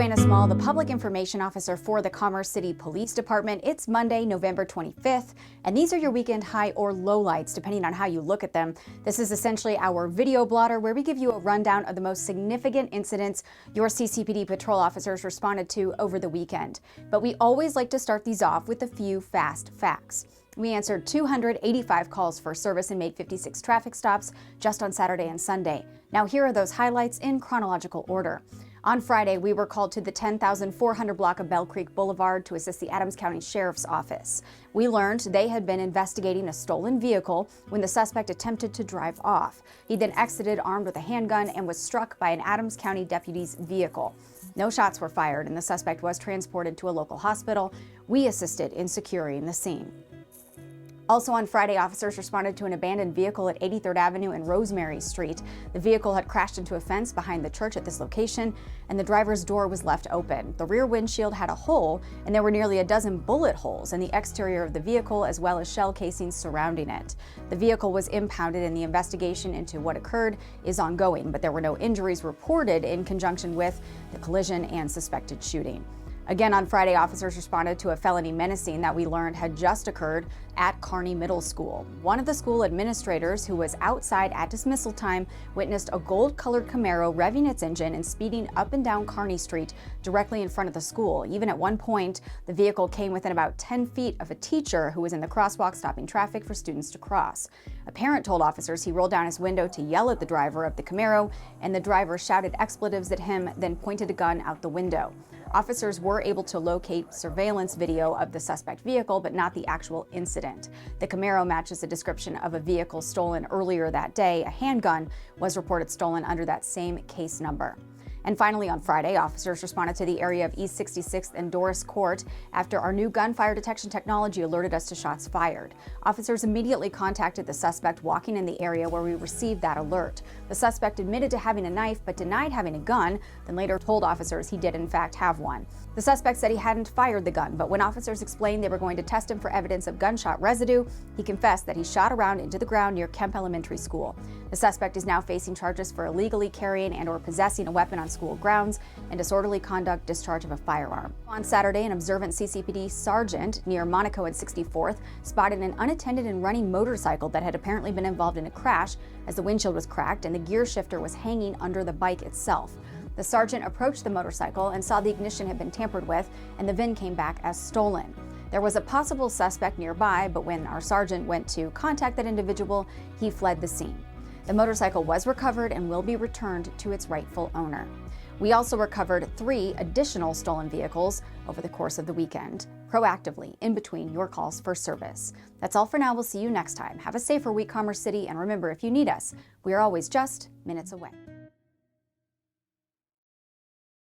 Joanna Small, the Public Information Officer for the Commerce City Police Department. It's Monday, November 25th, and these are your weekend high or low lights, depending on how you look at them. This is essentially our video blotter where we give you a rundown of the most significant incidents your CCPD patrol officers responded to over the weekend. But we always like to start these off with a few fast facts. We answered 285 calls for service and made 56 traffic stops just on Saturday and Sunday. Now here are those highlights in chronological order. On Friday, we were called to the 10,400 block of Bell Creek Boulevard to assist the Adams County Sheriff's Office. We learned they had been investigating a stolen vehicle when the suspect attempted to drive off. He then exited armed with a handgun and was struck by an Adams County deputy's vehicle. No shots were fired and the suspect was transported to a local hospital. We assisted in securing the scene. Also on Friday, officers responded to an abandoned vehicle at 83rd Avenue and Rosemary Street. The vehicle had crashed into a fence behind the church at this location, and the driver's door was left open. The rear windshield had a hole, and there were nearly a dozen bullet holes in the exterior of the vehicle, as well as shell casings surrounding it. The vehicle was impounded, and the investigation into what occurred is ongoing, but there were no injuries reported in conjunction with the collision and suspected shooting. Again, on Friday, officers responded to a felony menacing that we learned had just occurred at Kearney Middle School. One of the school administrators, who was outside at dismissal time, witnessed a gold-colored Camaro revving its engine and speeding up and down Kearney Street directly in front of the school. Even at one point, the vehicle came within about 10 feet of a teacher who was in the crosswalk stopping traffic for students to cross. A parent told officers he rolled down his window to yell at the driver of the Camaro, and the driver shouted expletives at him, then pointed a gun out the window. Officers were able to locate surveillance video of the suspect vehicle, but not the actual incident. The Camaro matches the description of a vehicle stolen earlier that day. A handgun was reported stolen under that same case number. And finally, on Friday, officers responded to the area of East 66th and Doris Court after our new gunfire detection technology alerted us to shots fired. Officers immediately contacted the suspect walking in the area where we received that alert. The suspect admitted to having a knife but denied having a gun, then later told officers he did in fact have one. The suspect said he hadn't fired the gun, but when officers explained they were going to test him for evidence of gunshot residue, he confessed that he shot a round into the ground near Kemp Elementary School. The suspect is now facing charges for illegally carrying and/or possessing a weapon on school grounds and disorderly conduct discharge of a firearm. On Saturday, an observant CCPD sergeant near Monaco and 64th spotted an unattended and running motorcycle that had apparently been involved in a crash, as the windshield was cracked and the gear shifter was hanging under the bike itself. The sergeant approached the motorcycle and saw the ignition had been tampered with, and the VIN came back as stolen. There was a possible suspect nearby, but when our sergeant went to contact that individual, he fled the scene. The motorcycle was recovered and will be returned to its rightful owner. We also recovered 3 additional stolen vehicles over the course of the weekend, proactively in between your calls for service. That's all for now. We'll see you next time. Have a safer week, Commerce City, and remember, if you need us, we are always just minutes away.